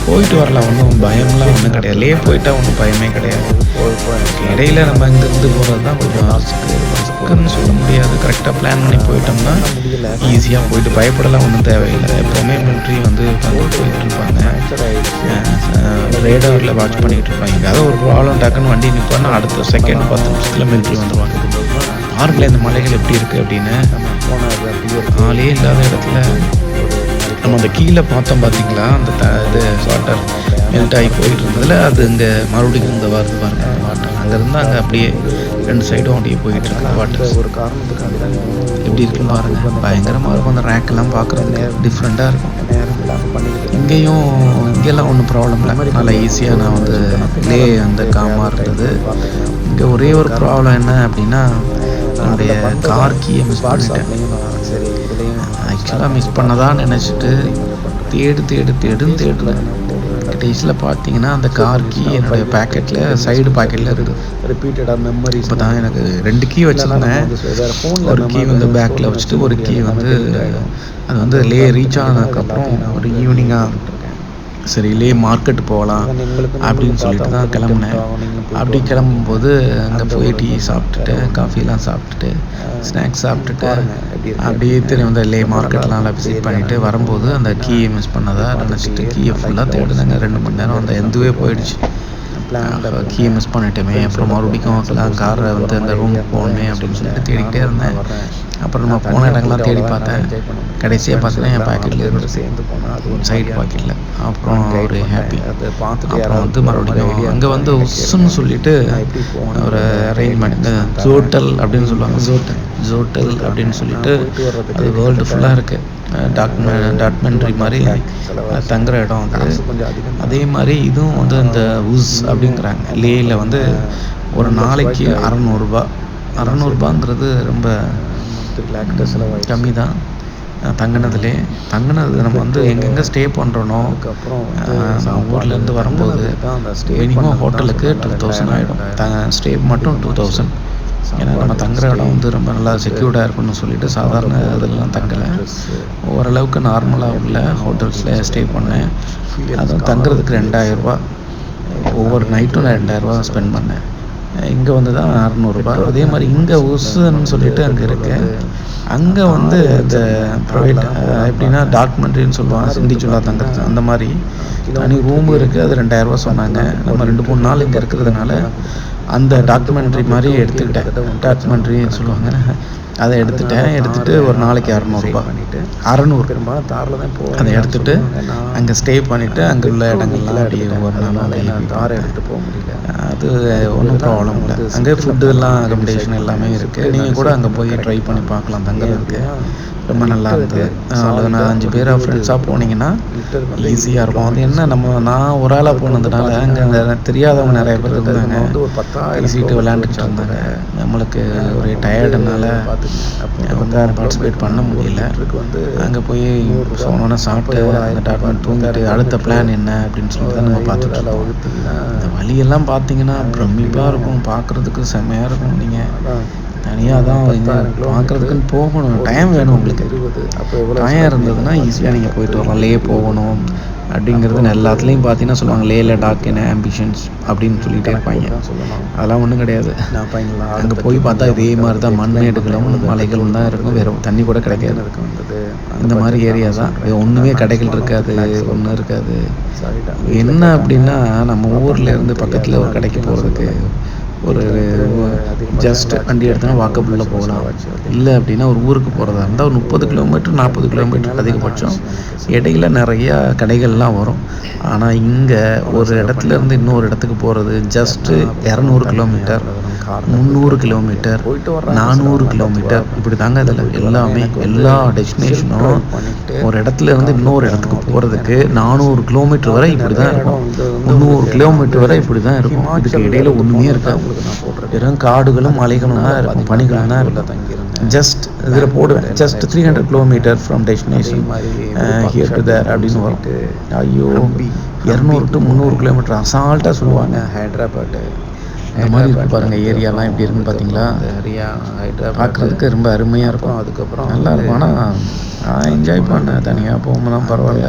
போயிட்டு வரலாம், ஒன்றும் பயம்லாம் ஒன்றும் கிடையாது. லே போயிட்டால் ஒன்றும் பயமே கிடையாது. இடையில நம்ம இங்கேருந்து போகிறது தான் கொஞ்சம் ரிஸ்க்குன்னு சொல்ல முடியாது. கரெக்டாக பிளான் பண்ணி போயிட்டோம்னா ஈஸியாக போயிட்டு பயப்படலாம் ஒன்றும் தேவையில்லை. எப்போவுமே மிலிட்ரி வந்து போயிட்டு இருப்பாங்க, ரேடாரில் வாட்ச் பண்ணிக்கிட்டு இருப்பாங்க. ஏதாவது ஒரு ப்ராப்ளம் டக்குன்னு வண்டி நிற்பான்னா அடுத்த செகண்ட் 10 நிமிஷத்தில் மிலிட்ரி வந்துடுவாங்க. பார்க்கல இந்த மலைகள் எப்படி இருக்குது அப்படின்னு. ஆளே இல்லாத இடத்துல நம்ம அந்த கீழே பார்த்தோம் பார்த்தீங்களா, அந்த இது வாட்டர் மெல்ட் ஆகி போயிட்டு இருந்ததில் அது இங்கே மறுபடியும் இந்த வருது பாருங்க வாட்டர். அங்கேருந்து அங்கே அப்படியே 2 சைடும் அப்படியே போயிட்டு இருக்கு வாட்டர். ஒரு காரணத்துக்காக எப்படி இருக்குன்னு பாருங்கள், பயங்கரமாக இருக்கும். அந்த ரேக்கெல்லாம் பார்க்குறதுக்கு டிஃப்ரெண்ட்டாக இருக்கும். இங்கெல்லாம் ஒன்றும் ப்ராப்ளம் இல்லை, நல்லா ஈஸியாக நான் வந்து லே அந்த காமாக இருந்தது. இங்கே ஒரே ஒரு ப்ராப்ளம் என்ன அப்படின்னா, என்னுடைய கார் கீயை மிஸ் பண்ணிட்டேன். ஆக்சுவலாக மிஸ் பண்ணதான்னு நினச்சிட்டு தேடுனேன். கடைசியில் பார்த்தீங்கன்னா அந்த கார் கீ என்னுடைய பேக்கெட்டில் சைடு பாக்கெட்டில் இருக்குது. ரிப்பீட்டடாக மெமரி. இப்போ தான் எனக்கு 2 கீ வச்சுருந்தேன். ஒரு கீ வந்து பேக்கில் வச்சுட்டு ஒரு கீ வந்து அது வந்து லே ரீச் ஆனதுக்கப்புறம் ஒரு ஈவினிங்காக சரி லே மார்க்கெட் போகலாம் அப்படின்னு சொல்லிட்டு தான் கிளம்புனேன். அப்படி கிளம்பும்போது அங்கே போய் டீ சாப்பிட்டுட்டு காஃபிலாம் சாப்பிட்டுட்டு ஸ்நாக்ஸ் சாப்பிட்டுட்டு அப்படியே திரும்பி வந்து லே மார்க்கெட்லாம் விசிட் பண்ணிவிட்டு வரும்போது அந்த கீயை மிஸ் பண்ணதா நினச்சிட்டு கீயை ஃபுல்லாக தேடுனாங்க. 2 மணி நேரம் அந்த எந்துவே போயிடுச்சு. கீயை மிஸ் பண்ணிட்டோமே, அப்புறம் மறுபடியும் காரை வந்து அந்த ரூமுக்கு போகணுமே அப்படின்னு சொல்லிட்டு தேடிக்கிட்டே இருந்தேன். அப்புறம் நம்ம போன இடங்கள்லாம் தேடி பார்த்தேன். கடைசியாக பார்த்தீங்கன்னா என் பாக்கெட்டில் இருந்து சைடு பாக்கெட்டில். அப்புறம் ஒரு ஹாப்பி. அப்புறம் வந்து மறுபடியும் அங்கே வந்து உஸ்ன்னு சொல்லிட்டு ஒரு அரேஞ்ச்மெண்ட் ஜோட்டல் அப்படின்னு சொல்லுவாங்க. ஜோட்டல் அப்படின்னு சொல்லிட்டு அது வேர்ல்டு ஃபுல்லாக இருக்குது. டாக்குமெண்ட்ரி மாதிரி தங்குற இடம் அது. அதே மாதிரி இதுவும் வந்து இந்த உஸ் அப்படிங்கிறாங்க. லேயில் வந்து ஒரு நாளைக்கு 600 ரொம்ப கம்மி தான். தங்கினது நம்ம வந்து எங்கெங்கே ஸ்டே பண்ணுறோனோ நான் ஊர்லேருந்து வரும்போது மினிமம் ஹோட்டலுக்கு 2000 ஆகிடும். ஸ்டே மட்டும் 2000. ஏன்னா நம்ம தங்குற இடம் வந்து ரொம்ப நல்லா செக்யூர்டாக இருக்குன்னு சொல்லிட்டு சாதாரண இதெல்லாம் தங்கலை. ஓரளவுக்கு நார்மலாக உள்ள ஹோட்டல்ஸில் ஸ்டே பண்ணேன். அதுவும் தங்குறதுக்கு 2000 ஒவ்வொரு நைட்டும் நான் 2000 ஸ்பெண்ட் பண்ணேன். இங்கே வந்து தான் 600. அதே மாதிரி இங்கே உஸ்ன்னு சொல்லிட்டு அங்கே இருக்கேன். அங்கே வந்து இந்த ப்ரைவேட் எப்படின்னா டாக்குமெண்ட்ரின்னு சொல்லுவாங்க, சிந்திச்சுல்லா தங்குறது அந்த மாதிரி தனி ரூமு இருக்குது. அது 2000 சொன்னாங்க. நம்ம 2-3 நாள் இங்கே இருக்கிறதுனால அந்த டாக்குமெண்ட்ரி மாதிரி எடுத்துக்கிட்டேன். டாக்குமெண்ட்ரின்னு சொல்லுவாங்க, அதை எடுத்துகிட்டு ஒரு நாளைக்கு 600 பெரும்பாலும் தாரில் தான் போவேன். அதை எடுத்துகிட்டு அங்கே ஸ்டே பண்ணிவிட்டு அங்கே உள்ள இடங்கள்லாம் அப்படியே ஒரு நாள் காரை எடுத்துகிட்டு போக முடியல. அது ஒன்றும் ப்ராப்ளம் இல்லை. அங்கே ஃபுட்டு எல்லாம் அக்கமடேஷன் எல்லாமே இருக்குது. நீங்கள் கூட அங்கே போய் ட்ரை பண்ணி பார்க்கலாம். தங்குறதுக்கு ரொம்ப நல்லா இருந்தது. அதில் 5 பேராக ஃப்ரெண்ட்ஸாக போனீங்கன்னா ஈஸியாக இருக்கும். அது என்ன நான் ஒரு ஆளாக போனதுனால அங்கே தெரியாதவங்க நிறைய பேர் இருந்தாங்க. வந்து ஒரு 10,000 சீட்டு விளையாண்டுக்கிட்டு இருந்தாங்க. நம்மளுக்கு ஒரே டயர்டுனால ரொம்ப பார்ட்டிசிபேட் பண்ண முடியல. அங்கே போய் சொன்னோன்னே சாப்பிட்டு அந்த டாக்குமெண்ட் தூங்கிட்டு அடுத்த பிளான் என்ன அப்படின்னு சொல்லிட்டு தான் நம்ம பார்த்துட்டு இருக்கோம். இந்த வழியெல்லாம் பார்த்தீங்கன்னா பிரமிப்பாக இருக்கும். பார்க்குறதுக்கு செம்மையாக இருக்கும். நீங்கள் தனியாக தான் பார்க்குறதுக்குன்னு போகணும். டைம் வேணும் உங்களுக்கு. டைம் இருந்ததுன்னா ஈஸியாக நீங்கள் போயிட்டு வரலாம். லே போகணும் அப்படிங்கிறது எல்லாத்துலேயும் பார்த்தீங்கன்னா சொல்லுவாங்க லே லடாக் என்ன ஆம்பிஷன்ஸ் அப்படின்னு சொல்லிகிட்டே இருப்பாங்க. அதெல்லாம் ஒன்றும் கிடையாது. அங்கே போய் பார்த்தா இதே மாதிரி தான் மண்மேடுகளும் மலைகளும் தான் இருக்கும். வேறு தண்ணி கூட கிடைக்காது. இந்த மாதிரி ஏரியா தான். ஒன்றுமே கடைகள் இருக்காது, ஒன்றும் இருக்காது. என்ன அப்படின்னா நம்ம ஊரில் இருந்து பக்கத்தில் ஒரு கடைக்கு போகிறதுக்கு ஒரு ஜஸ்ட் வண்டி எடுத்தோன்னா வாக்கபுளில் போகலாம். இல்லை அப்படின்னா ஒரு ஊருக்கு போகிறதா இருந்தால் ஒரு 30 கிலோமீட்டர் 40 கிலோமீட்டர் அதிகபட்சம். இடையில நிறையா கடைகள்லாம் வரும். ஆனால் இங்கே ஒரு இடத்துலேருந்து இன்னொரு இடத்துக்கு போகிறது ஜஸ்ட்டு 200 கிலோமீட்டர் 300 கிலோமீட்டர் 400 கிலோமீட்டர் இப்படி தாங்க. இதில் எல்லாமே எல்லா டெஸ்டினேஷனும் ஒரு இடத்துல இருந்து இன்னொரு இடத்துக்கு போகிறதுக்கு 400 கிலோமீட்டர் வரை இப்படி தான் இருக்கும். 300 கிலோமீட்டர் வரை இப்படி தான் இருக்கும். இதுக்கு இடையில ஒன்றுமே இருக்காது. வெறும் காடுகளும் மலைகளும் தான் இருக்கும், பனிகளும் தான் இருக்கும். ஜஸ்ட் இதில் போடுவேன் just 300 kilometre from destination here to their அப்படின்னு வரும். ஐயோ 200 to 300 கிலோமீட்டர் அசால்ட்டாக சொல்லுவாங்க. ஹைதராபாத் இந்த மாதிரி இருக்குது பாருங்கள். ஏரியாலாம் எப்படி இருக்குன்னு பார்த்தீங்களா? பார்க்குறதுக்கு ரொம்ப அருமையாக இருக்கும். அதுக்கப்புறம் நல்லா இருக்கும். ஆனால் நான் என்ஜாய் பண்ணேன். தனியாக போகும்போது பரவாயில்ல,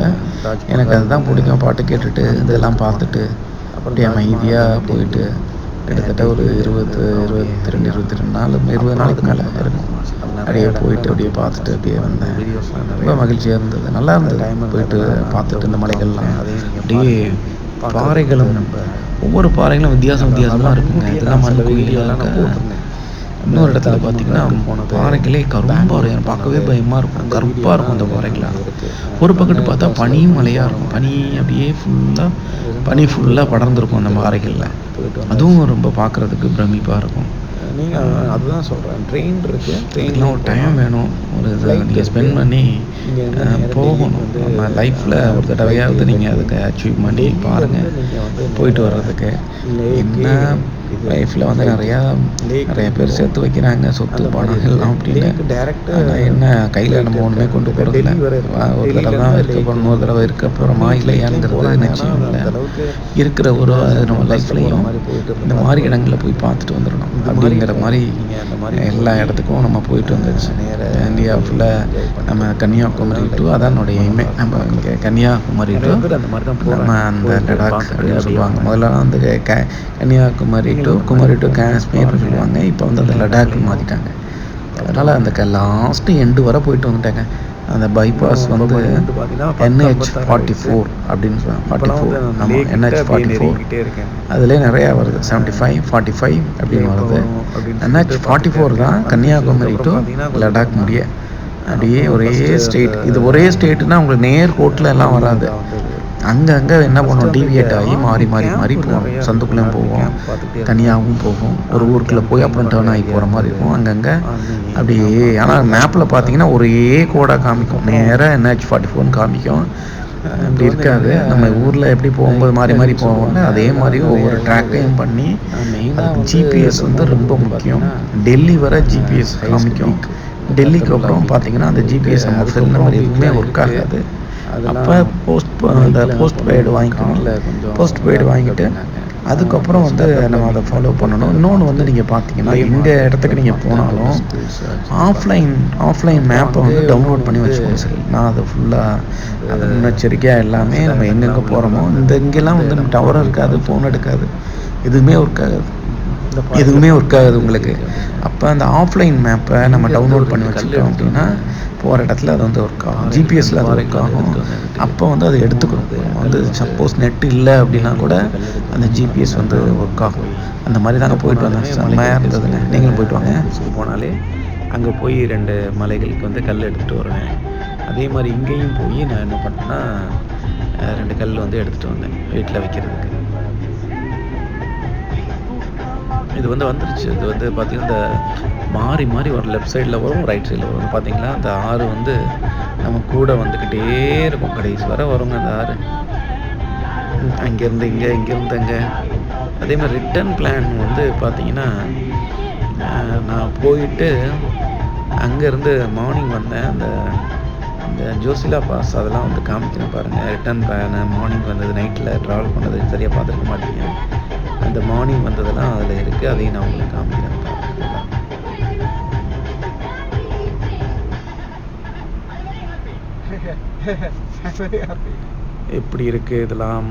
எனக்கு அதுதான் பிடிக்கும். பாட்டு கேட்டுட்டு இதெல்லாம் பார்த்துட்டு அப்படியே அமைதியாக போயிட்டு கிட்டத்தட்ட ஒரு 22 நாள் 20 நாளைக்கு மேலே இருக்கும். அப்படியே போயிட்டு அப்படியே பார்த்துட்டு அப்படியே வந்தேன். ரொம்ப மகிழ்ச்சியாக இருந்தது, நல்லா இருந்தது. போயிட்டு பார்த்துட்டு இந்த மலைகள்லாம் அப்படியே பாறைகளும் ஒவ்வொரு பாறைகளும் வித்தியாசமாக இருக்குங்க. இதெல்லாம் மண் கோயிலெல்லாம் இன்னொரு இடத்துல பார்த்தீங்கன்னா பாறைகளே கரும்பாறை பார்க்கவே பயமாக இருக்கும். கருப்பாக இருக்கும் அந்த பாறைகளாக. ஒரு பக்கத்து பார்த்தா பனியும் மலையாக இருக்கும். பனி அப்படியே ஃபுல்லாக படர்ந்துருக்கும் அந்த பாறைகளில். அதுவும் ரொம்ப பார்க்குறதுக்கு பிரமிப்பாக இருக்கும். நீங்கள் அதுதான் சொல்கிறேன். ட்ரெயின் இருக்குது. ட்ரெயினில் ஒரு டைம் வேணும். ஒரு இதை நீங்கள் ஸ்பெண்ட் பண்ணி போகணும். நம்ம லைஃப்பில் ஒரு தடவையாவது நீங்கள் அதுக்கு அச்சீவ் பண்ணி பாருங்கள் போயிட்டு வர்றதுக்கு. என்ன லைஃப்பில் வந்து நிறையா பேர் சேர்த்து வைக்கிறாங்க சொத்து பணம் எல்லாம் அப்படின்னு. ஆனால் என்ன கையில் நம்ம ஒன்றுமே கொண்டு போகிறதில்ல. ஒரு தடவை தான் இருக்க போகிறோம், ஒரு தடவை இருக்க போகிறோமா இல்லையாங்கிறது நிச்சயம் இல்லை. இருக்கிற ஒரு நம்ம லைஃப்லையும் இந்த மாதிரி இடங்களில் போய் பார்த்துட்டு வந்துடணும் அப்படிங்கிற மாதிரி எல்லா இடத்துக்கும் நம்ம போயிட்டு வந்துடுச்சு. இந்தியா ஃபுல்லாக நம்ம கன்னியாகுமரி டு அதான் என்னுடைய எய்மே. நம்ம இங்கே கன்னியாகுமரி டு நம்ம அந்த லடாக் அப்படின்னு சொல்லுவாங்க. முதல்ல வந்து கன்னியாகுமரி டு காஷ்மீர்னு சொல்லுவாங்க. இப்போ வந்து அந்த லடாக் மாற்றிட்டாங்க. அதனால் அந்த லாஸ்ட்டு எண்டு வர போயிட்டு வந்துட்டாங்க. அந்த பைபாஸ் வந்து NH44 அப்படின்னு சொல்லுவாங்க. 44 ஆமாம், NH44. அதிலே நிறையா வருது. 75, 45 அப்படின்னு வருது. NH44 தான் கன்னியாகுமரி டு லடாக் முடிய அப்படியே ஒரே ஸ்டேட். இது ஒரே ஸ்டேட்டுன்னா உங்களுக்கு நேர் கோட்டில் எல்லாம் வராது. அங்கங்கே என்ன பண்ணுவோம், டிவியேட் ஆகி மாறி மாறி மாறி போவோம். சந்துக்குள்ளேயும் போவோம், தனியாகவும் போகும். ஒரு ஊருக்குள்ளே போய் அப்புறம் டேர்ன் ஆகி போகிற மாதிரி இருக்கும். அங்கங்கே அப்படியே. ஆனால் மேப்பில் பார்த்தீங்கன்னா ஒரே கோடாக காமிக்கும். நேராக NH44 காமிக்கும். அப்படி இருக்காது. நம்ம ஊரில் எப்படி போகும்போது மாறி மாறி போவோம்ல, அதே மாதிரி ஒவ்வொரு ட்ராக்கையும் பண்ணி மெயினாக ஜிபிஎஸ் வந்து ரொம்ப முக்கியம். டெல்லி வர ஜிபிஎஸ் காமிக்கும். டெல்லிக்கு அப்புறம் பார்த்தீங்கன்னா அந்த ஜிபிஎஸ் நம்ம செல்ல மாதிரி எதுவுமே ஒர்க் ஆகாது. அப்போ போஸ்ட் பெய்டு வாங்கிக்கணும். போஸ்ட் பெய்டு வாங்கிட்டு அதுக்கப்புறம் வந்து நம்ம அதை ஃபாலோ பண்ணணும். இன்னொன்று வந்து நீங்கள் பார்த்தீங்கன்னா எந்த இடத்துக்கு நீங்கள் போனாலும் ஆஃப்லைன் மேப்பை வந்து டவுன்லோட் பண்ணி வச்சுக்கோங்க. சரி, நான் அதை ஃபுல்லாக அது முன்னெச்சரிக்கையாக எல்லாமே நம்ம எங்கெங்கே போகிறோமோ இங்கெல்லாம் வந்து நம்ம டவரும் இருக்காது, ஃபோன் எடுக்காது, எதுவுமே ஒர்க் ஆகாது உங்களுக்கு. அப்போ அந்த ஆஃப்லைன் மேப்பை நம்ம டவுன்லோட் பண்ணி வச்சுக்கிட்டோம் அப்படின்னா போகிற இடத்துல அது வந்து ஒர்க் ஆகும். ஜிபிஎஸ்சில் அது ஒர்க் ஆகும். அப்போ வந்து அதை எடுத்துக்கணும். வந்து சப்போஸ் நெட் இல்லை அப்படின்னா கூட அந்த ஜிபிஎஸ் வந்து ஒர்க் ஆகும். அந்த மாதிரி தாங்க போயிட்டு வந்தேன். செம்மையாக இருந்ததுங்க. நீங்களும் போயிட்டு வாங்க. போனாலே அங்கே போய் 2 மலைகளுக்கு வந்து கல் எடுத்துகிட்டு வருவேன். அதே மாதிரி இங்கேயும் போய் நான் என்ன பண்ணேன்னா 2 கல் வந்து எடுத்துகிட்டு வந்தேன் வீட்டில் வைக்கிறதுக்கு. இது வந்து வந்துருச்சு. இது வந்து பார்த்திங்கன்னா இந்த மாறி மாறி வரும். லெஃப்ட் சைடில் வரும், ரைட் சைடில் வரும். பார்த்திங்களா அந்த ஆறு வந்து நம்ம கூட வந்துக்கிட்டே இருக்கும். கடைசி வர வருங்க அந்த ஆறு. அங்கேருந்து இங்கேருந்து அங்கே. அதே மாதிரி ரிட்டர்ன் பிளான் வந்து பார்த்திங்கன்னா நான் போயிட்டு அங்கேருந்து மார்னிங் வந்தேன். அந்த ஜோசிலா பாஸ் அதெல்லாம் வந்து காமிக்கிறேன் பாருங்கள். ரிட்டர்ன் பிளான் மார்னிங் வந்தது, நைட்டில் ட்ராவல் பண்ணது சரியாக பார்த்துருக்க மாட்டீங்க. அந்த மார்னிங் வந்ததெல்லாம் அதில் இருக்குது. அதையும் நான் உங்களுக்கு காமிக்கிறேன். எப்படி இருக்குது இதெல்லாம்.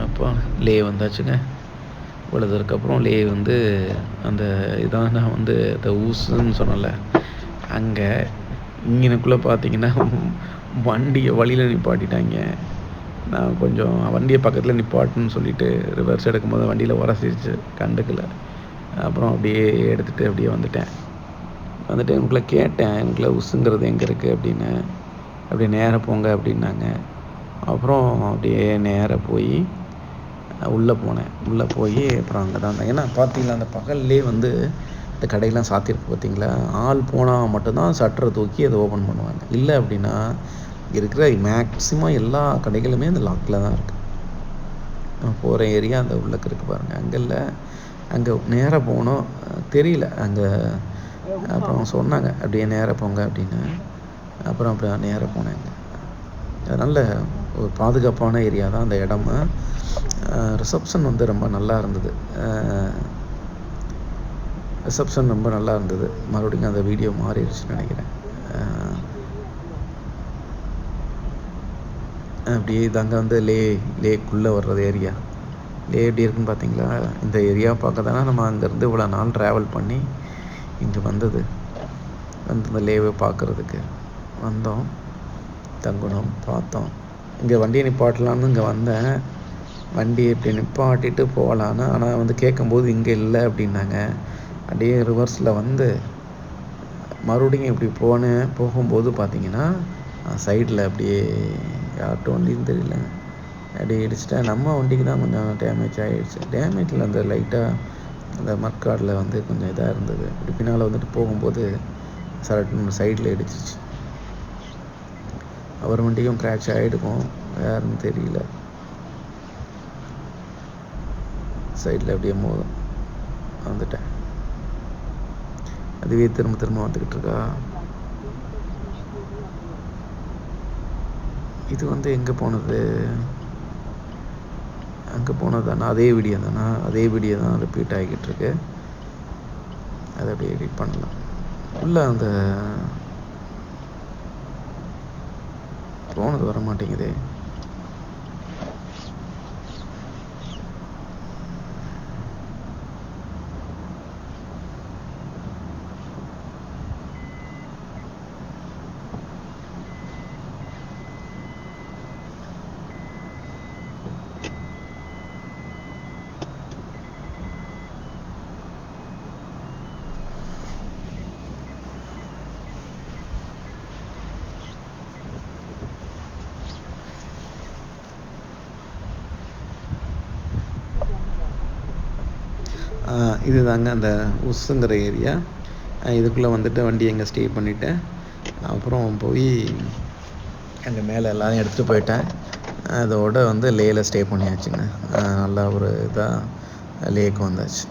அப்போ லே வந்தாச்சுங்க. இவ்வளோதுக்கப்புறம் லே வந்து அந்த இதான் நான் வந்து இந்த ஊசுன்னு சொன்னல, அங்கே இங்கனுக்குள்ளே பார்த்தீங்கன்னா வண்டியை வழியில் நிப்பாட்டிட்டாங்க. நான் கொஞ்சம் வண்டியை பக்கத்தில் நிப்பாட்டுன்னு சொல்லிவிட்டு ரிவர்ஸ் எடுக்கும்போது வண்டியில் உரசிச்சு கண்டுக்கலை. அப்புறம் அப்படியே எடுத்துகிட்டு அப்படியே வந்துட்டு எனக்குள்ளே கேட்டேன், எனக்குள்ளே உசுங்கிறது எங்கே இருக்குது அப்படின்னு. அப்படியே நேராக போங்க அப்படின்னாங்க. அப்புறம் அப்படியே நேராக போய் உள்ளே போனேன். உள்ளே போய் அப்புறம் அங்கே தான் இருந்தேன். ஏன்னா பார்த்தீங்களா அந்த பகல்லே வந்து இந்த கடையெல்லாம் சாத்தியிருக்கு பார்த்தீங்களா. ஆள் போனால் மட்டும்தான் ஷட்டரை தூக்கி அதை ஓப்பன் பண்ணுவாங்க. இல்லை அப்படின்னா இருக்கிற மேக்ஸிமம் எல்லா கடைகளுமே அந்த லாக்கில் தான் இருக்குது. நான் போகிற ஏரியா அந்த உள்ளக்கு இருக்குது பாருங்கள். அங்கே நேராக போனோம், தெரியல அங்கே. அப்புறம் சொன்னாங்க அப்படியே நேராக போங்க அப்படின்னு. அப்புறம் அப்படியே நேராக போனேங்க. நல்ல ஒரு பாதுகாப்பான ஏரியா தான் அந்த இடமா. ரிசப்ஷன் வந்து ரொம்ப நல்லா இருந்தது. மறுபடியும் அந்த வீடியோ மாறிடுச்சுன்னு நினைக்கிறேன். அப்படியே இதாங்க வந்து லேக்குள்ளே வர்றது ஏரியா. லே எப்படி இருக்குன்னு பார்த்தீங்களா. இந்த ஏரியா பார்க்க தானே நம்ம அங்கேருந்து இவ்வளோ நாள் ட்ராவல் பண்ணி இங்கே வந்து இந்த லேவை பார்க்குறதுக்கு வந்தோம். தங்கணும், பார்த்தோம். இங்கே வண்டியை நிப்பாட்டலான்னு இங்கே வந்தேன். வண்டி இப்படி நிப்பாட்டிட்டு போகலான்னு. ஆனால் வந்து கேட்கும்போது இங்கே இல்லை அப்படின்னாங்க. அப்படியே ரிவர்ஸில் வந்து மறுபடியும் இப்படி போகும்போது பார்த்தீங்கன்னா சைடில் அப்படியே யார்கிட்ட வண்டின்னு தெரியல, அப்படியே இடிச்சிட்டேன். நம்ம வண்டிக்கு தான் கொஞ்சம் டேமேஜ் ஆகிடுச்சு. டேமேஜில் அந்த லைட்டாக அந்த மட்காடில் வந்து கொஞ்சம் இதாக இருந்தது. இப்படி பின்னால் வந்துட்டு போகும்போது சைடில் இடிச்சிச்சு. அவர் வண்டியும் கிராச் ஆகிடுக்கும். யாருன்னு தெரியல. சைடில் அப்படியே வந்துட்டேன். அதுவே திரும்ப திரும்ப வந்துக்கிட்டு இருக்கா. இது வந்து எங்கே போனது? அங்கே போனது தானே, அதே வீடியோ தானே, அதே வீடியோ தான் ரிப்பீட் ஆகிக்கிட்டு இருக்கு. அதை அப்படியே எடிட் பண்ணலாம். உள்ள அந்த போனது வர மாட்டேங்குதே. இது தாங்க அந்த உஸ்ஸுங்கிற ஏரியா. இதுக்குள்ளே வந்துட்டு வண்டி எங்கே ஸ்டே பண்ணிவிட்டு அப்புறம் போய் அங்கே மேலே எல்லாம் எடுத்துகிட்டு போயிட்டேன். அதோடு வந்து லேயில் ஸ்டே பண்ணியாச்சுங்க. நல்லா ஒரு இதாக லேக்கு வந்தாச்சு.